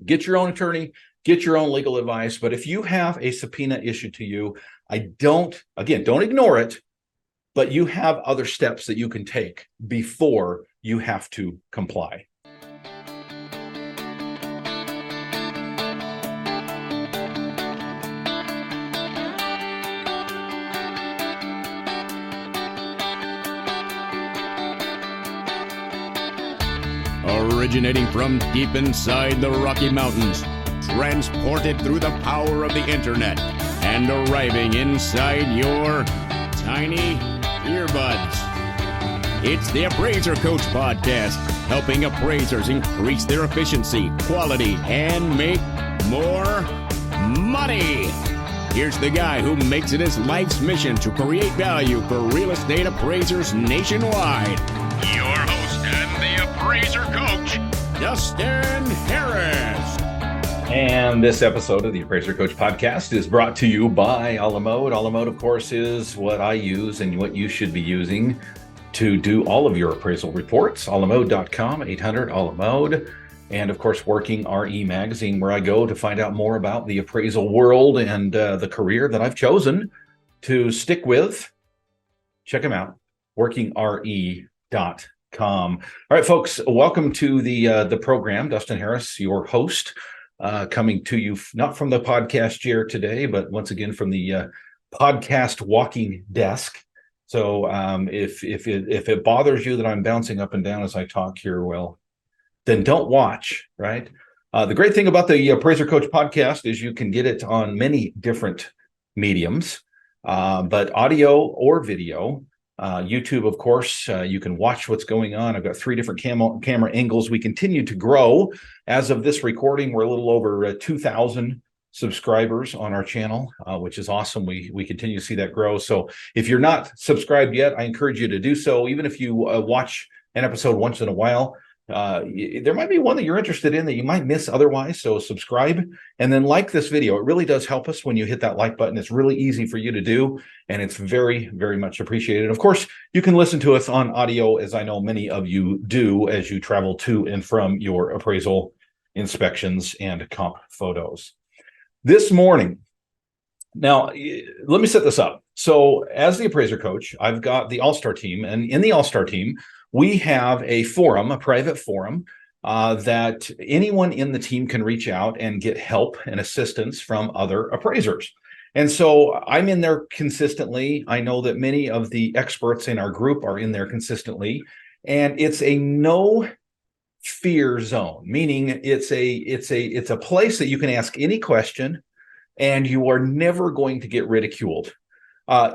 Get your own attorney, get your own legal advice. But if you have a subpoena issued to you, don't ignore it, but you have other steps that you can take before you have to comply. Originating from deep inside the Rocky Mountains, transported through the power of the internet, and arriving inside your tiny earbuds. It's the Appraiser Coach Podcast, helping appraisers increase their efficiency, quality, and make more money. Here's the guy who makes it his life's mission to create value for real estate appraisers nationwide. Your host and the Appraiser Coach, Dustin Harris. And this episode of the Appraiser Coach Podcast is brought to you by Subpoenaed. Subpoenaed, of course, is what I use and what you should be using to do all of your appraisal reports. Subpoenaed.com, 800 Subpoenaed. And of course, Working RE magazine, where I go to find out more about the appraisal world and the career that I've chosen to stick with. Check them out, workingre.com. All right, folks, welcome to the program. Dustin Harris, your host, coming to you not from the podcast chair today, but once again from the podcast walking desk. So if it bothers you that I'm bouncing up and down as I talk here, well, then don't watch, right? The great thing about the Appraiser Coach Podcast is you can get it on many different mediums, but audio or video. YouTube, of course, you can watch what's going on. I've got 3 different camera angles. We continue to grow. As of this recording, we're a little over 2,000 subscribers on our channel, which is awesome. We continue to see that grow. So if you're not subscribed yet, I encourage you to do so. Even if you watch an episode once in a while, there might be one that you're interested in that you might miss otherwise. So subscribe and then like this video. It really does help us when you hit that like button. It's really easy for you to do, and it's very, very much appreciated. Of course, you can listen to us on audio, as I know many of you do as you travel to and from your appraisal inspections and comp photos. This morning, now let me set this up. So as the Appraiser Coach, I've got the All-Star team, and in the All-Star team, we have a forum, a private forum, that anyone in the team can reach out and get help and assistance from other appraisers. And so I'm in there consistently. I know that many of the experts in our group are in there consistently, and it's a no fear zone, meaning it's a place that you can ask any question and you are never going to get ridiculed.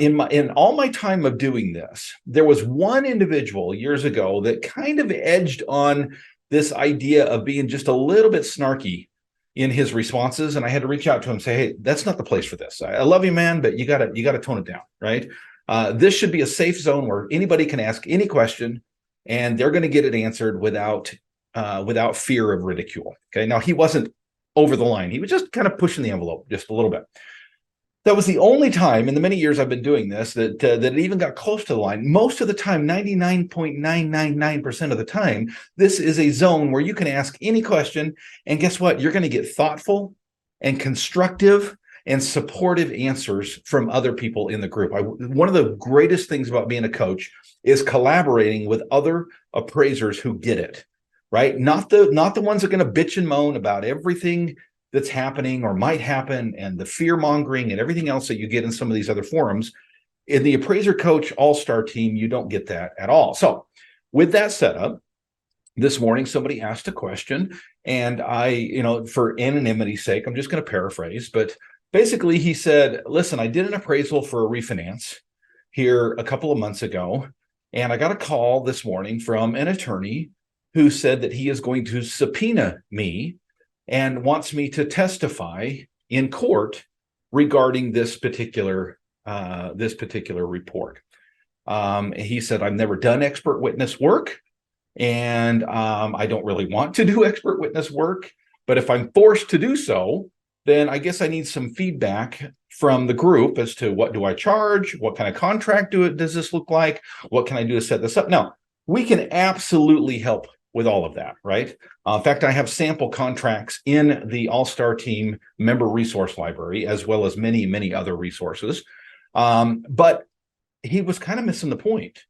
In all my time of doing this, there was one individual years ago that kind of edged on this idea of being just a little bit snarky in his responses, and I had to reach out to him and say, "Hey, that's not the place for this. I love you, man, but you gotta tone it down, right? This should be a safe zone where anybody can ask any question, and they're going to get it answered without fear of ridicule." Okay, now he wasn't over the line; he was just kind of pushing the envelope just a little bit. That was the only time in the many years I've been doing this that it even got close to the line. Most of the time, 99.999% of the time, this is a zone where you can ask any question, and guess what? You're going to get thoughtful and constructive and supportive answers from other people in the group. One of the greatest things about being a coach is collaborating with other appraisers who get it, right? Not the ones that are going to bitch and moan about everything that's happening or might happen and the fear mongering and everything else that you get in some of these other forums. In the Appraiser Coach All-Star team, you don't get that at all. So with that set up, this morning, somebody asked a question, and I, for anonymity's sake, I'm just going to paraphrase, but basically he said, listen, I did an appraisal for a refinance here a couple of months ago, and I got a call this morning from an attorney who said that he is going to subpoena me and wants me to testify in court regarding this particular report. He said, I've never done expert witness work, and I don't really want to do expert witness work, but if I'm forced to do so, then I guess I need some feedback from the group as to what do I charge, what kind of contract does this look like, what can I do to set this up? Now, we can absolutely help with all of that, right? In fact, I have sample contracts in the All-Star Team member resource library, as well as many, many other resources. But he was kind of missing the point.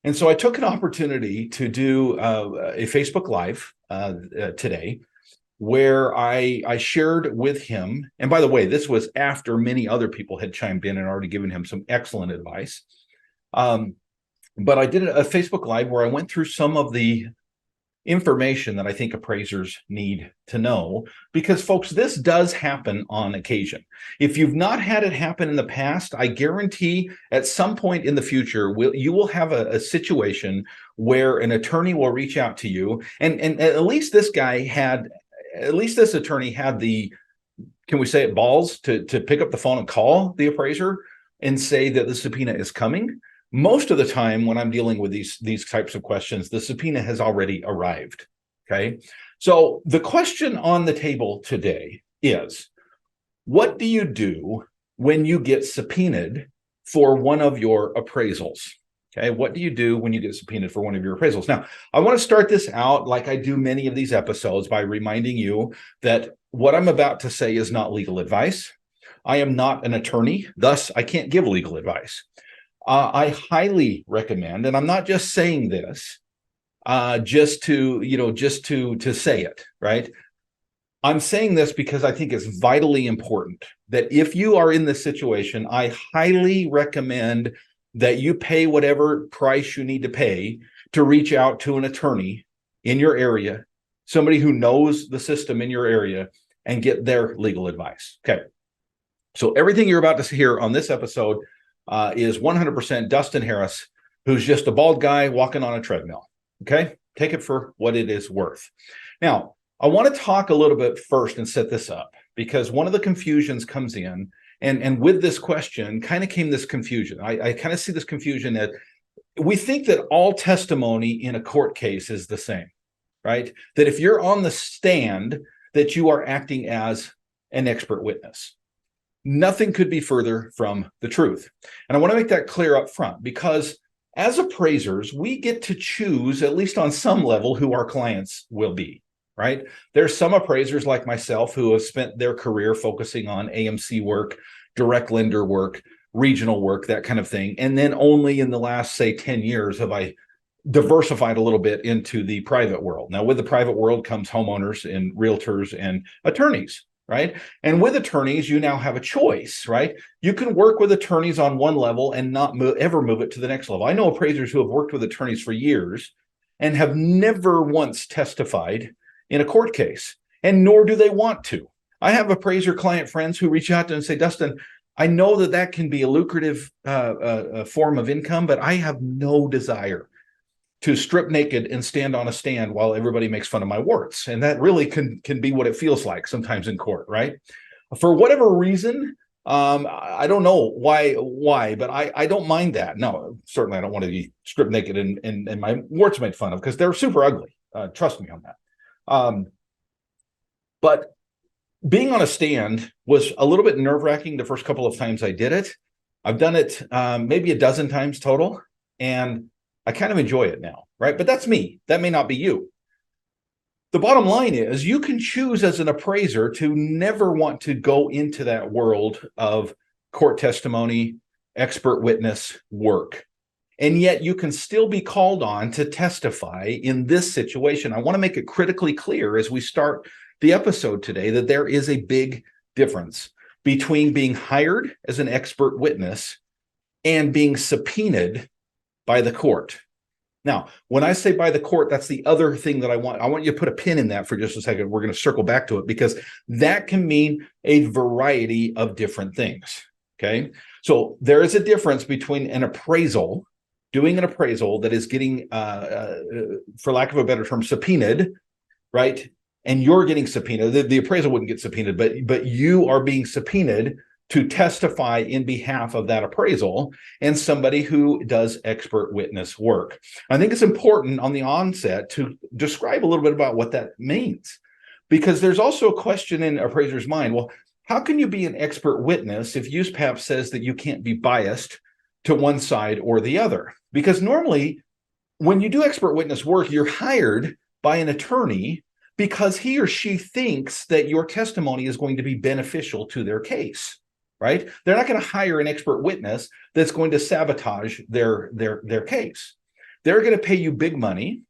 And so I took an opportunity to do a Facebook Live today, where I shared with him, and by the way, this was after many other people had chimed in and already given him some excellent advice. But I did a Facebook Live where I went through some of the information that I think appraisers need to know, because folks, this does happen on occasion. If you've not had it happen in the past, I guarantee at some point in the future, you will have a situation where an attorney will reach out to you, and at least this attorney had the, can we say it, balls to pick up the phone and call the appraiser and say that the subpoena is coming. Most of the time when I'm dealing with these types of questions, the subpoena has already arrived, okay? So the question on the table today is, what do you do when you get subpoenaed for one of your appraisals? Okay, what do you do when you get subpoenaed for one of your appraisals? Now, I want to start this out like I do many of these episodes by reminding you that what I'm about to say is not legal advice. I am not an attorney, thus I can't give legal advice. I highly recommend, and I'm not just saying this just to say it, right? I'm saying this because I think it's vitally important that if you are in this situation, I highly recommend that you pay whatever price you need to pay to reach out to an attorney in your area, somebody who knows the system in your area, and get their legal advice. Okay. So everything you're about to hear on this episode is 100% Dustin Harris, who's just a bald guy walking on a treadmill. Okay, take it for what it is worth. Now, I want to talk a little bit first and set this up, because one of the confusions comes in, and with this question kind of came this confusion. I kind of see this confusion that we think that all testimony in a court case is the same, right? That if you're on the stand, that you are acting as an expert witness. Nothing could be further from the truth. And I want to make that clear up front, because as appraisers, we get to choose, at least on some level, who our clients will be, right? There's some appraisers like myself who have spent their career focusing on AMC work, direct lender work, regional work, that kind of thing. And then only in the last, say, 10 years have I diversified a little bit into the private world. Now, with the private world comes homeowners and realtors and attorneys, right? And with attorneys, you now have a choice, right? You can work with attorneys on one level and not ever move it to the next level. I know appraisers who have worked with attorneys for years and have never once testified in a court case, and nor do they want to. I have appraiser client friends who reach out to and say, Dustin, I know that can be a lucrative form of income, but I have no desire to strip naked and stand on a stand while everybody makes fun of my warts. And that really can be what it feels like sometimes in court, right? For whatever reason, I don't know why, but I don't mind that. No, certainly I don't want to be stripped naked and my warts made fun of, because they're super ugly. Trust me on that. But being on a stand was a little bit nerve-wracking the first couple of times I did it. I've done it maybe a dozen times total, and I kind of enjoy it now, right? But that's me. That may not be you. The bottom line is you can choose as an appraiser to never want to go into that world of court testimony, expert witness work. And yet you can still be called on to testify in this situation. I want to make it critically clear as we start the episode today that there is a big difference between being hired as an expert witness and being subpoenaed by the court. Now, when I say by the court, that's the other thing that I want you to put a pin in that for just a second. We're going to circle back to it, because that can mean a variety of different things. Okay. So there is a difference between an appraisal, doing an appraisal that is getting, for lack of a better term, subpoenaed, right? And you're getting subpoenaed. The appraisal wouldn't get subpoenaed, but you are being subpoenaed to testify in behalf of that appraisal, and somebody who does expert witness work. I think it's important on the onset to describe a little bit about what that means, because there's also a question in appraiser's mind. Well, how can you be an expert witness if USPAP says that you can't be biased to one side or the other? Because normally when you do expert witness work, you're hired by an attorney because he or she thinks that your testimony is going to be beneficial to their case, right? They're not going to hire an expert witness that's going to sabotage their case. They're going to pay you big money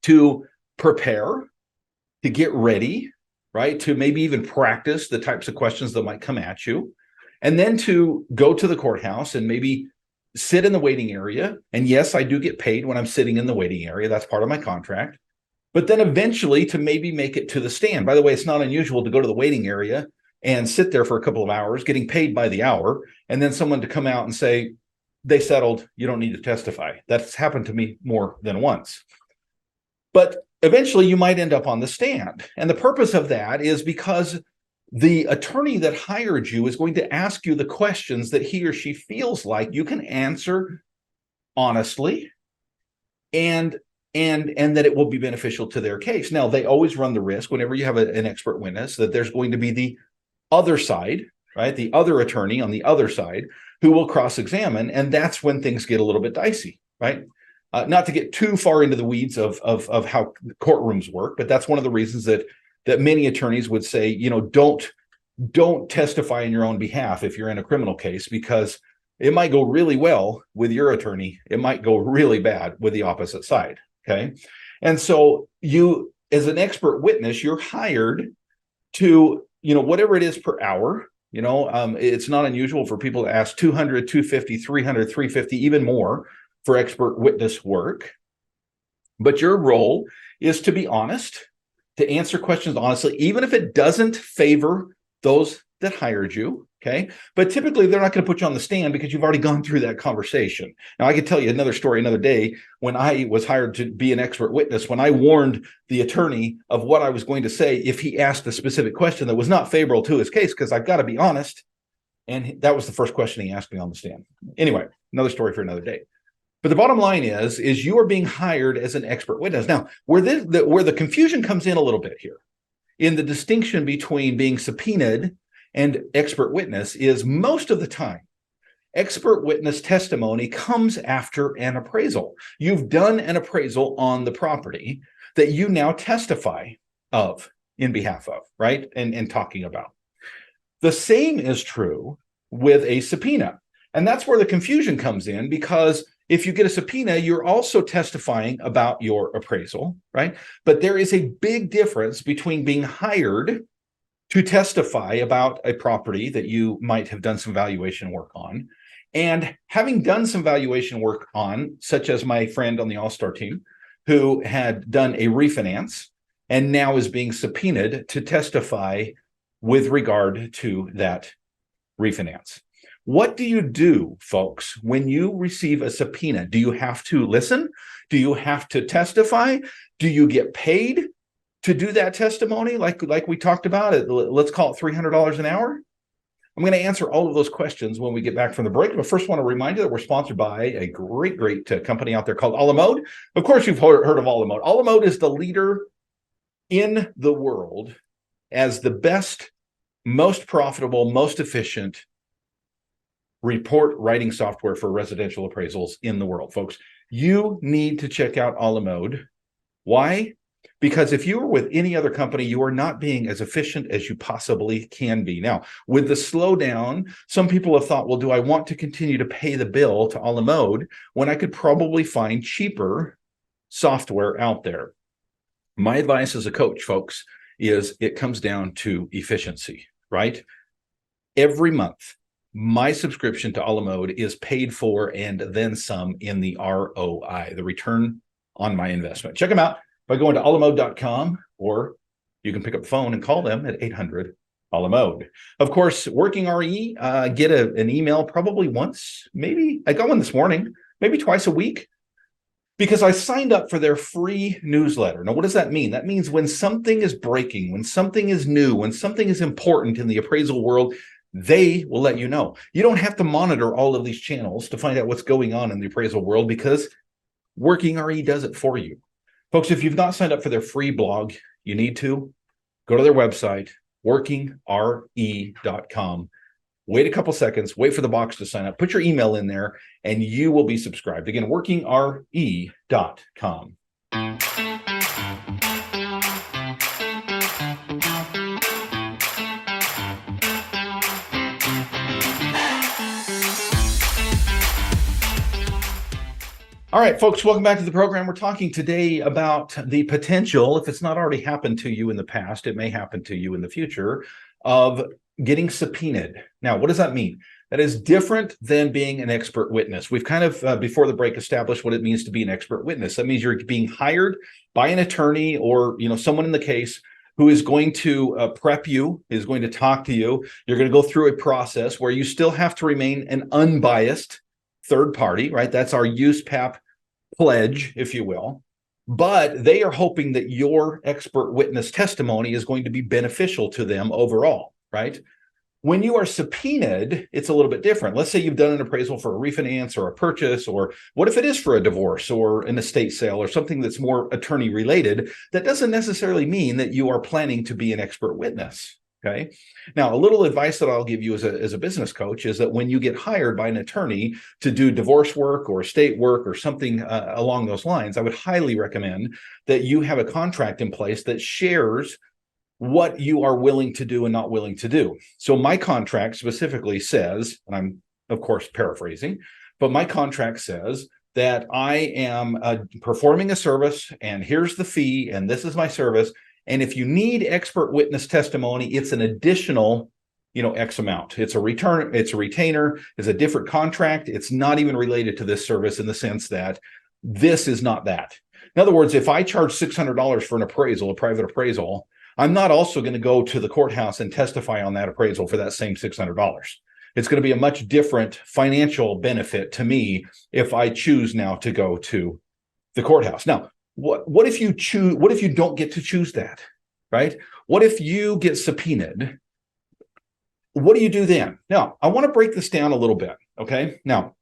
to prepare, to get ready, right? To maybe even practice the types of questions that might come at you, and then to go to the courthouse and maybe sit in the waiting area. And yes, I do get paid when I'm sitting in the waiting area. That's part of my contract. But then eventually to maybe make it to the stand. By the way, it's not unusual to go to the waiting area and sit there for a couple of hours, getting paid by the hour, and then someone to come out and say, they settled, you don't need to testify. That's happened to me more than once. But eventually you might end up on the stand. And the purpose of that is because the attorney that hired you is going to ask you the questions that he or she feels like you can answer honestly and that it will be beneficial to their case. Now, they always run the risk whenever you have an expert witness that there's going to be the other side, right? The other attorney on the other side who will cross-examine. And that's when things get a little bit dicey, right? Not to get too far into the weeds of how courtrooms work, but that's one of the reasons that many attorneys would say, don't testify in your own behalf if you're in a criminal case, because it might go really well with your attorney. It might go really bad with the opposite side. Okay. And so you, as an expert witness, you're hired to, whatever it is per hour, it's not unusual for people to ask 200, 250, 300, 350, even more for expert witness work. But your role is to be honest, to answer questions honestly, even if it doesn't favor those that hired you. Okay. But typically they're not going to put you on the stand because you've already gone through that conversation. Now, I could tell you another story another day when I was hired to be an expert witness, when I warned the attorney of what I was going to say if he asked a specific question that was not favorable to his case, because I've got to be honest. And that was the first question he asked me on the stand. Anyway, another story for another day. But the bottom line is you are being hired as an expert witness. Now, where the confusion comes in a little bit here, in the distinction between being subpoenaed and expert witness, is most of the time, expert witness testimony comes after an appraisal. You've done an appraisal on the property that you now testify of in behalf of, right? And talking about. The same is true with a subpoena. And that's where the confusion comes in, because if you get a subpoena, you're also testifying about your appraisal, right? But there is a big difference between being hired to testify about a property that you might have done some valuation work on, and having done some valuation work on, such as my friend on the All-Star team, who had done a refinance and now is being subpoenaed to testify with regard to that refinance. What do you do, folks, when you receive a subpoena? Do you have to listen? Do you have to testify? Do you get paid to do that testimony like we talked about it? Let's call it $300 an hour. I'm going to answer all of those questions when we get back from the break. But first, I want to remind you that we're sponsored by a great company out there called Alamode. Of course, you've heard of Alamode. Alamode is the leader in the world as the best, most profitable, most efficient report writing software for residential appraisals in the world, folks. You need to check out Alamode. Why? Because if you are with any other company, you are not being as efficient as you possibly can be. Now, with the slowdown, some people have thought, well, do I want to continue to pay the bill to Alamode when I could probably find cheaper software out there? My advice as a coach, folks, is it comes down to efficiency, right? Every month, my subscription to Alamode is paid for and then some in the ROI, the return on my investment. Check them out by going to alamode.com, or you can pick up the phone and call them at 800-ALAMODE. Of course, Working RE, get an email probably once, maybe. I got one this morning, maybe twice a week, because I signed up for their free newsletter. Now, what does that mean? That means when something is breaking, when something is new, when something is important in the appraisal world, they will let you know. You don't have to monitor all of these channels to find out what's going on in the appraisal world, because Working RE does it for you. Folks, if you've not signed up for their free blog, you need to go to their website, workingre.com. Wait a couple seconds, wait for the box to sign up, put your email in there, and you will be subscribed. Again, workingre.com. All right, folks, welcome back to the program. We're talking today about the potential, if it's not already happened to you in the past, it may happen to you in the future, of getting subpoenaed. Now, what does that mean? That is different than being an expert witness. We've kind of, before the break, established what it means to be an expert witness. That means you're being hired by an attorney or someone in the case who is going to prep you, is going to talk to you. You're going to go through a process where you still have to remain an unbiased third party, right? That's our USPAP pledge, if you will. But they are hoping that your expert witness testimony is going to be beneficial to them overall, right? When you are subpoenaed, it's a little bit different. Let's say you've done an appraisal for a refinance or a purchase, or what if it is for a divorce or an estate sale or something that's more attorney related? That doesn't necessarily mean that you are planning to be an expert witness. Okay. Now, a little advice that I'll give you as a business coach is that when you get hired by an attorney to do divorce work or estate work or something along those lines, I would highly recommend that you have a contract in place that shares what you are willing to do and not willing to do. So my contract specifically says, and I'm of course paraphrasing, but my contract says that I am performing a service and here's the fee and this is my service. And if you need expert witness testimony, it's an additional, X amount. It's a return, it's a retainer, it's a different contract. It's not even related to this service in the sense that this is not that. In other words, if I charge $600 for an appraisal, a private appraisal, I'm not also going to go to the courthouse and testify on that appraisal for that same $600. It's going to be a much different financial benefit to me if I choose now to go to the courthouse. Now, what if you choose? What if you don't get to choose that, right? What if you get subpoenaed? What do you do then? Now, I want to break this down a little bit, okay? Now,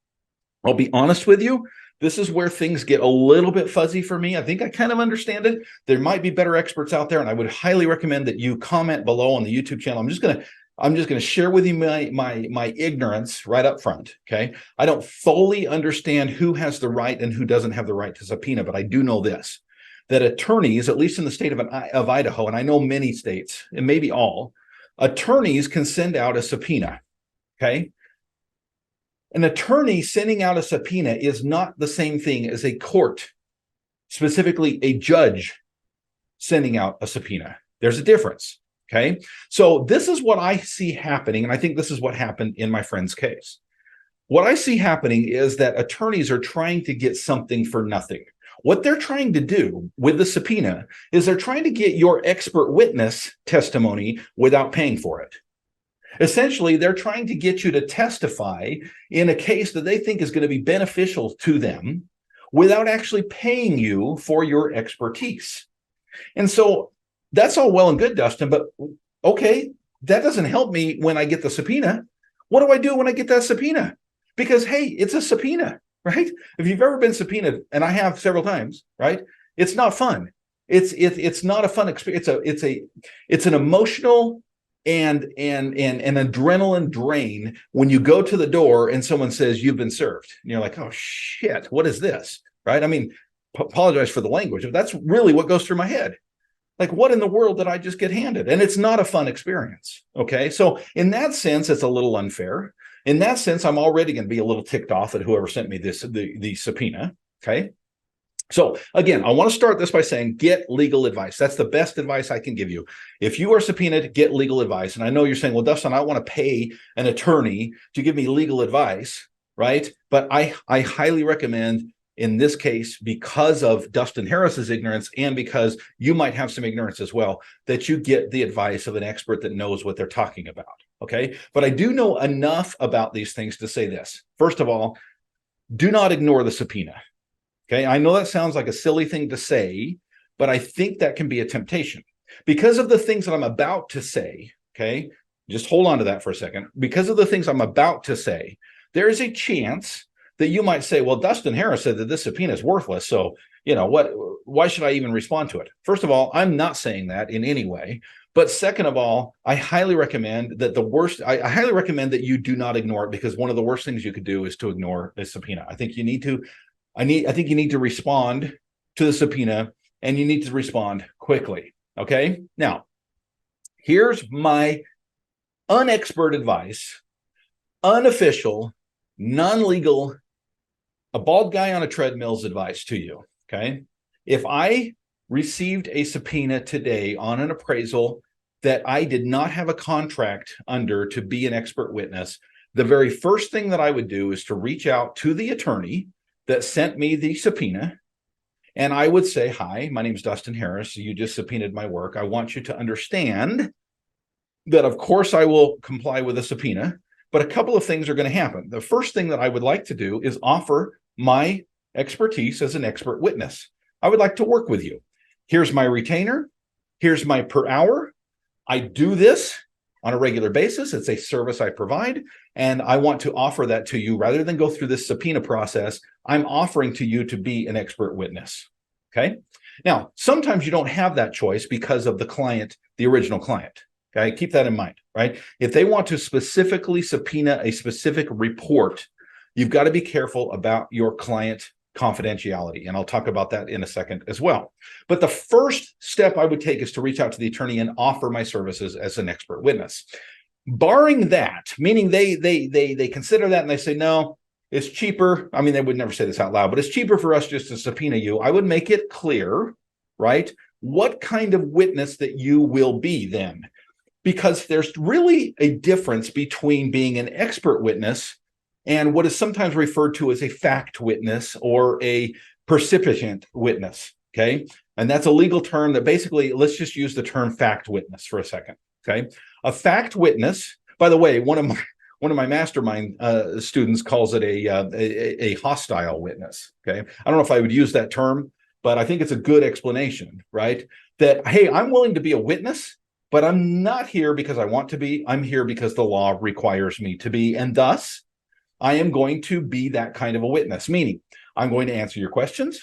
I'll be honest with you. This is where things get a little bit fuzzy for me. I think I kind of understand it. There might be better experts out there, and I would highly recommend that you comment below on the YouTube channel. I'm just going to share with you my ignorance right up front. Okay. I don't fully understand who has the right and who doesn't have the right to subpoena, but I do know this, that attorneys, at least in the state of Idaho, and I know many states and maybe all, attorneys can send out a subpoena. Okay. An attorney sending out a subpoena is not the same thing as a court, specifically a judge sending out a subpoena. There's a difference. Okay, so this is what I see happening, and I think this is what happened in my friend's case. What I see happening is that attorneys are trying to get something for nothing. What they're trying to do with the subpoena is they're trying to get your expert witness testimony without paying for it. Essentially, they're trying to get you to testify in a case that they think is going to be beneficial to them without actually paying you for your expertise. And so that's all well and good, Dustin, but okay, that doesn't help me when I get the subpoena. What do I do when I get that subpoena? Because, hey, it's a subpoena, right? If you've ever been subpoenaed, and I have several times, right? It's not fun. It's not a fun experience. It's an emotional and an adrenaline drain when you go to the door and someone says you've been served. And you're like, oh shit, what is this? Right? I mean, apologize for the language, but that's really what goes through my head. Like, what in the world did I just get handed? And it's not a fun experience. Okay. So in that sense, it's a little unfair. In that sense, I'm already going to be a little ticked off at whoever sent me the subpoena. Okay. So again, I want to start this by saying, get legal advice. That's the best advice I can give you. If you are subpoenaed, get legal advice. And I know you're saying, well, Dustin, I want to pay an attorney to give me legal advice, right? But I highly recommend, in this case, because of Dustin Harris's ignorance and because you might have some ignorance as well, that you get the advice of an expert that knows what they're talking about. Okay. But I do know enough about these things to say this. First of all, do not ignore the subpoena. Okay. I know that sounds like a silly thing to say, but I think that can be a temptation because of the things that I'm about to say. Okay. Just hold on to that for a second. Because of the things I'm about to say, there is a chance that you might say, well, Dustin Harris said that this subpoena is worthless. So, why should I even respond to it? First of all, I'm not saying that in any way. But second of all, I highly recommend that I highly recommend that you do not ignore it, because one of the worst things you could do is to ignore a subpoena. I think you need to respond to the subpoena, and you need to respond quickly. Okay. Now, here's my unexpert advice, unofficial, non-legal A bald guy on a treadmill's advice to you, okay? If I received a subpoena today on an appraisal that I did not have a contract under to be an expert witness, the very first thing that I would do is to reach out to the attorney that sent me the subpoena. And I would say, hi, my name is Dustin Harris. You just subpoenaed my work. I want you to understand that, of course, I will comply with a subpoena, but a couple of things are going to happen. The first thing that I would like to do is offer my expertise as an expert witness. I would like to work with you. Here's my retainer. Here's my per hour. I do this on a regular basis. It's a service I provide, and I want to offer that to you rather than go through this subpoena process. I'm offering to you to be an expert witness. Okay. Now, sometimes you don't have that choice because of the client, the original client. Okay. Keep that in mind, right? If they want to specifically subpoena a specific report, you've got to be careful about your client confidentiality. And I'll talk about that in a second as well. But the first step I would take is to reach out to the attorney and offer my services as an expert witness. Barring that, meaning they consider that and they say, no, it's cheaper. I mean, they would never say this out loud, but it's cheaper for us just to subpoena you. I would make it clear, right, what kind of witness that you will be then. Because there's really a difference between being an expert witness and what is sometimes referred to as a fact witness or a percipient witness, okay? And that's a legal term that basically, let's just use the term fact witness for a second, okay? A fact witness, by the way, one of my mastermind students calls it a hostile witness, okay? I don't know if I would use that term, but I think it's a good explanation, right? That, hey, I'm willing to be a witness, but I'm not here because I want to be. I'm here because the law requires me to be, and thus, I am going to be that kind of a witness, meaning I'm going to answer your questions.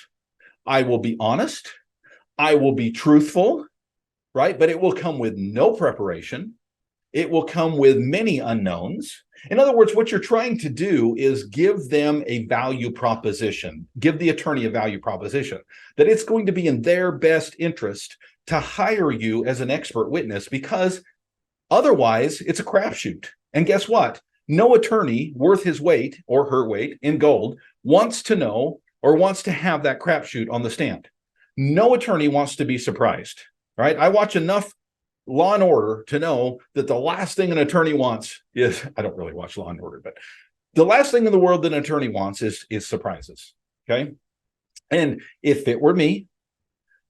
I will be honest. I will be truthful, right? But it will come with no preparation. It will come with many unknowns. In other words, what you're trying to do is give them a value proposition, give the attorney a value proposition, that it's going to be in their best interest to hire you as an expert witness, because otherwise it's a crapshoot. And guess what? No attorney worth his weight or her weight in gold wants to know or wants to have that crapshoot on the stand. No attorney wants to be surprised, right? I watch enough Law and Order to know that the last thing an attorney wants is, I don't really watch Law and Order, but the last thing in the world that an attorney wants is surprises, okay? And if it were me,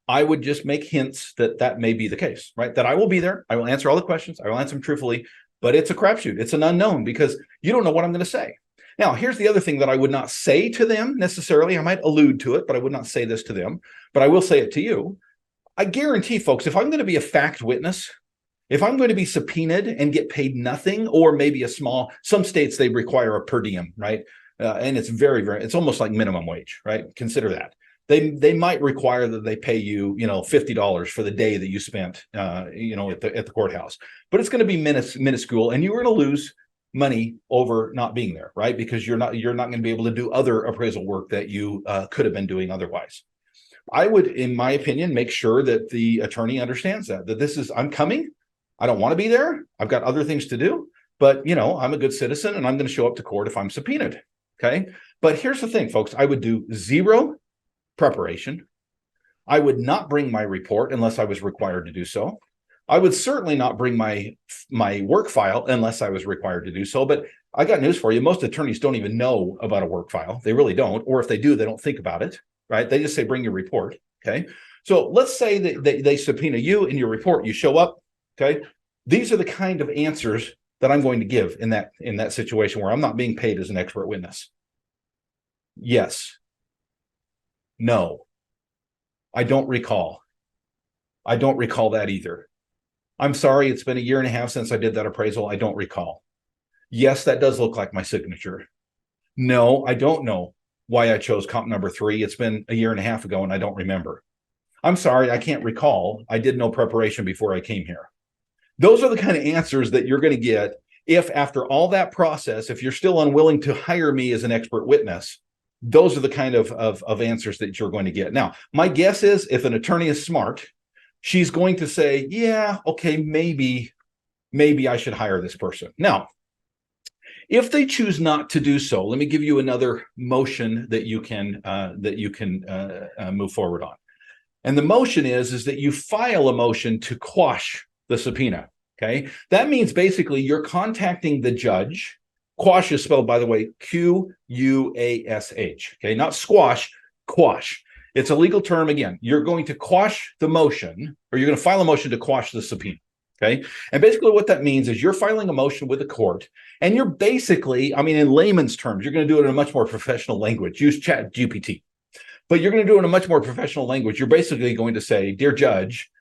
I would just make hints that that may be the case, right? That I will be there. I will answer all the questions. I will answer them truthfully, but it's a crapshoot. It's an unknown because you don't know what I'm going to say. Now, here's the other thing that I would not say to them necessarily. I might allude to it, but I would not say this to them, but I will say it to you. I guarantee, folks, if I'm going to be a fact witness, if I'm going to be subpoenaed and get paid nothing, or maybe a small, some states, they require a per diem, right? And it's very, it's almost like minimum wage, right? Consider that. They might require that they pay you, $50 for the day that you spent, at the courthouse. But it's going to be minuscule, and you're going to lose money over not being there, right? Because you're not going to be able to do other appraisal work that you could have been doing otherwise. I would, in my opinion, make sure that the attorney understands that this is, I'm coming. I don't want to be there. I've got other things to do, but I'm a good citizen and I'm going to show up to court if I'm subpoenaed. Okay. But here's the thing, folks, I would do zero preparation. I would not bring my report unless I was required to do so. I would certainly not bring my work file unless I was required to do so. But I got news for you. Most attorneys don't even know about a work file. They really don't. Or if they do, they don't think about it, right? They just say, bring your report. Okay. So let's say that they subpoena you in your report, you show up. Okay. These are the kind of answers that I'm going to give in that situation where I'm not being paid as an expert witness. Yes. No. I don't recall. I don't recall that either. I'm sorry, it's been 1.5 years since I did that appraisal. I don't recall. Yes, that does look like my signature. No, I don't know why I chose comp number 3. It's been 1.5 years ago and I don't remember. I'm sorry, I can't recall. I did no preparation before I came here. Those are the kind of answers that you're going to get if after all that process, if you're still unwilling to hire me as an expert witness, those are the kind of answers that you're going to get. Now, my guess is if an attorney is smart, she's going to say, yeah, okay, maybe I should hire this person. Now, If they choose not to do so, let me give you another motion that you can move forward on. And the motion is that you file a motion to quash the subpoena. Okay, that means basically you're contacting the judge. Quash is spelled, by the way, Q-U-A-S-H. Okay, not squash, quash. It's a legal term. Again, you're going to quash the motion, or you're going to file a motion to quash the subpoena. Okay, and basically what that means is you're filing a motion with the court, and you're basically, I mean, in layman's terms, you're going to do it in a much more professional language. Use ChatGPT, but you're going to do it in a much more professional language. You're basically going to say, "Dear Judge,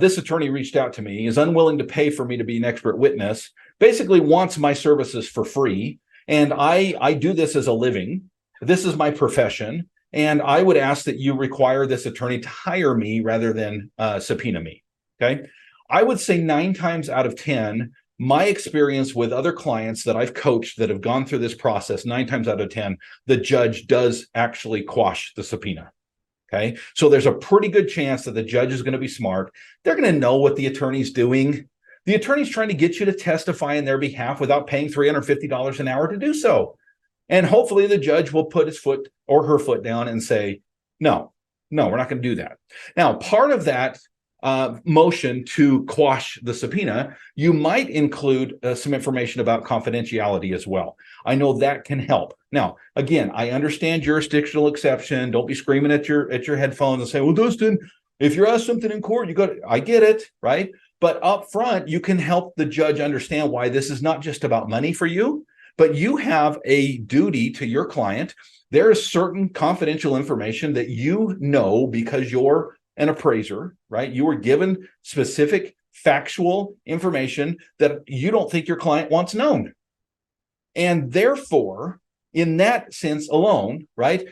this attorney reached out to me, is unwilling to pay for me to be an expert witness, basically wants my services for free, and I do this as a living. This is my profession, and I would ask that you require this attorney to hire me rather than subpoena me." Okay, I would say 9 times out of 10, my experience with other clients that I've coached that have gone through this process, 9 times out of 10, the judge does actually quash the subpoena. Okay, so there's a pretty good chance that the judge is going to be smart. They're going to know what the attorney's doing. The attorney's trying to get you to testify in their behalf without paying $350 an hour to do so. And hopefully the judge will put his foot or her foot down and say, no, we're not going to do that. Now, part of that motion to quash the subpoena, you might include some information about confidentiality as well. I know that can help. Now, again, I understand jurisdictional exception. Don't be screaming at your headphones and say, "Well, Dustin, if you're asked something in court, I get it, right?" But up front, you can help the judge understand why this is not just about money for you, but you have a duty to your client. There is certain confidential information that you know because you're an appraiser, right? You were given specific factual information that you don't think your client wants known. And therefore, in that sense alone, right?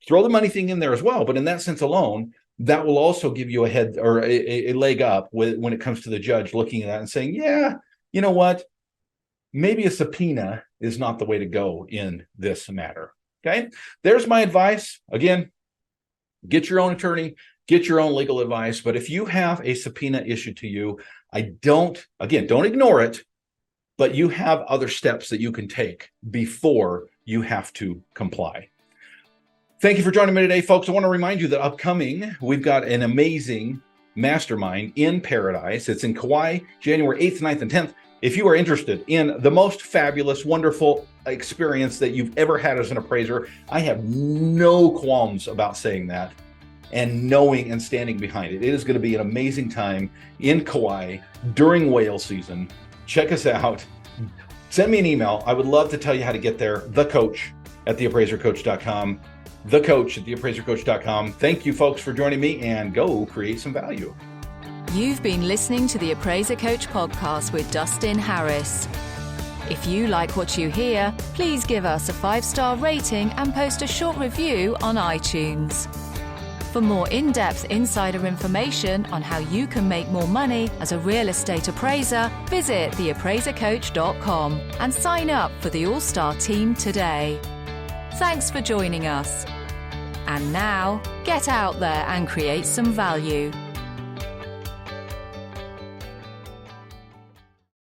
Throw the money thing in there as well, but in that sense alone, that will also give you a head or a leg up when it comes to the judge looking at that and saying, yeah, you know what? Maybe a subpoena is not the way to go in this matter. Okay, there's my advice. Again, get your own attorney, get your own legal advice. But if you have a subpoena issued to you, don't ignore it, but you have other steps that you can take before you have to comply. Thank you for joining me today, folks. I want to remind you that upcoming, we've got an amazing mastermind in Paradise. It's in Kauai, January 8th, 9th, and 10th. If you are interested in the most fabulous, wonderful experience that you've ever had as an appraiser, I have no qualms about saying that and knowing and standing behind it. It is going to be an amazing time in Kauai during whale season. Check us out. Send me an email. I would love to tell you how to get there. thecoach@theappraisercoach.com. thecoach@theappraisercoach.com. Thank you, folks, for joining me, and go create some value. You've been listening to the Appraiser Coach podcast with Dustin Harris. If you like what you hear, please give us a 5-star rating and post a short review on iTunes. For more in-depth insider information on how you can make more money as a real estate appraiser, visit theappraisercoach.com and sign up for the All-Star team today. Thanks for joining us. And now, get out there and create some value.